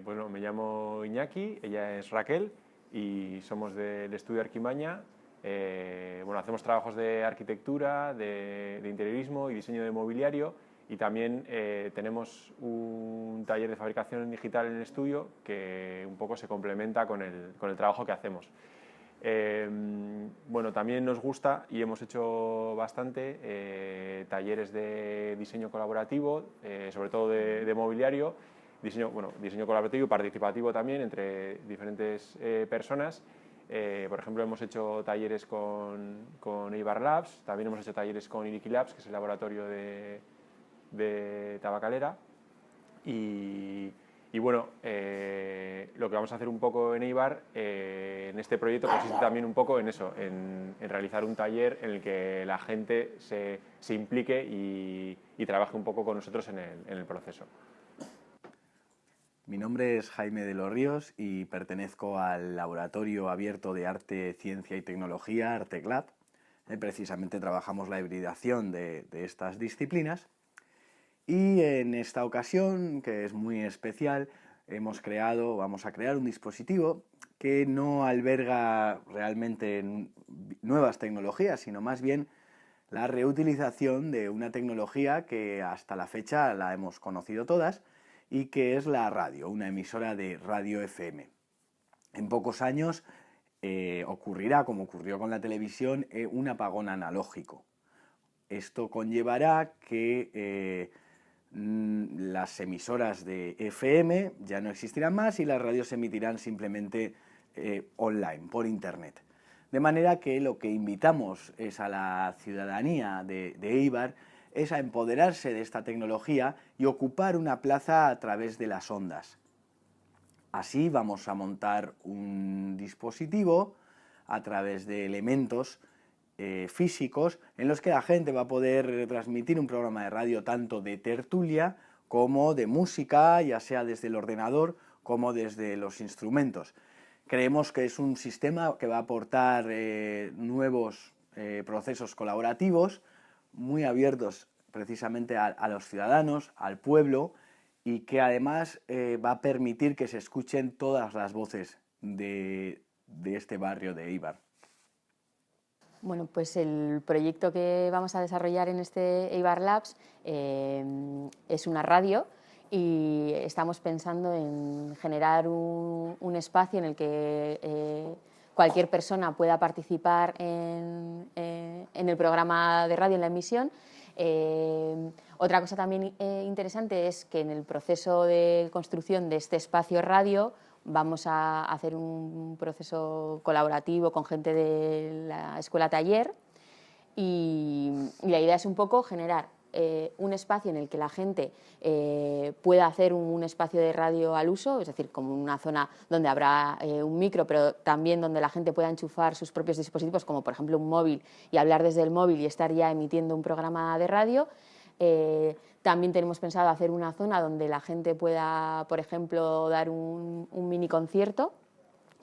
Bueno, me llamo Iñaki, ella es Raquel y somos del estudio Arquimaña. Bueno, hacemos trabajos de arquitectura, de interiorismo y diseño de mobiliario, y también tenemos un taller de fabricación digital en el estudio que un poco se complementa con el trabajo que hacemos. Bueno, también nos gusta y hemos hecho bastante talleres de diseño colaborativo, sobre todo de mobiliario, diseño colaborativo y participativo también entre diferentes personas. Por ejemplo, hemos hecho talleres con Eibar Labs, también hemos hecho talleres con Iriki Labs, que es el laboratorio de Tabacalera. Y bueno, lo que vamos a hacer un poco en Eibar, en este proyecto, consiste también un poco en eso, en realizar un taller en el que la gente se implique y trabaje un poco con nosotros en el proceso. Mi nombre es Jaime de los Ríos y pertenezco al Laboratorio Abierto de Arte, Ciencia y Tecnología, ArteClub. Precisamente trabajamos la hibridación de estas disciplinas. Y en esta ocasión, que es muy especial, vamos a crear un dispositivo que no alberga realmente nuevas tecnologías, sino más bien la reutilización de una tecnología que hasta la fecha la hemos conocido todas y que es la radio, una emisora de radio FM. En pocos años ocurrirá, como ocurrió con la televisión, un apagón analógico. Esto conllevará que las emisoras de FM ya no existirán más y las radios se emitirán simplemente online, por internet. De manera que lo que invitamos es a la ciudadanía de Eibar es a empoderarse de esta tecnología y ocupar una plaza a través de las ondas. Así vamos a montar un dispositivo a través de elementos físicos en los que la gente va a poder transmitir un programa de radio tanto de tertulia como de música, ya sea desde el ordenador como desde los instrumentos. Creemos que es un sistema que va a aportar nuevos procesos colaborativos muy abiertos precisamente a los ciudadanos, al pueblo, y que además va a permitir que se escuchen todas las voces de este barrio de Eibar. Bueno, pues el proyecto que vamos a desarrollar en este Eibar Labs es una radio y estamos pensando en generar un espacio en el que cualquier persona pueda participar en el programa de radio, en la emisión. Otra cosa también interesante es que en el proceso de construcción de este espacio radio vamos a hacer un proceso colaborativo con gente de la escuela taller y la idea es un poco generar un espacio en el que la gente pueda hacer un espacio de radio al uso, es decir, como una zona donde habrá un micro, pero también donde la gente pueda enchufar sus propios dispositivos, como por ejemplo un móvil, y hablar desde el móvil y estar ya emitiendo un programa de radio. También tenemos pensado hacer una zona donde la gente pueda, por ejemplo, dar un mini concierto,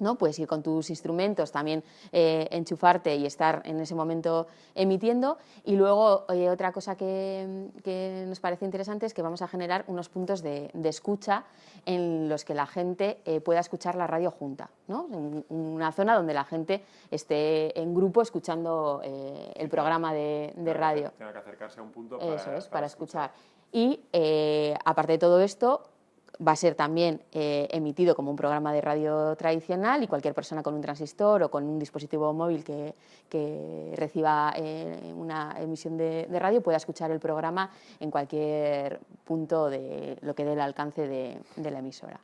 ¿no? Puedes ir con tus instrumentos, también enchufarte y estar en ese momento emitiendo. Y luego otra cosa que nos parece interesante es que vamos a generar unos puntos de escucha en los que la gente pueda escuchar la radio junta, ¿no? Una zona donde la gente esté en grupo escuchando el programa de radio. Tenga que acercarse a un punto para escuchar. Y aparte de todo esto, va a ser también emitido como un programa de radio tradicional y cualquier persona con un transistor o con un dispositivo móvil que reciba una emisión de radio pueda escuchar el programa en cualquier punto de lo que dé el alcance de la emisora.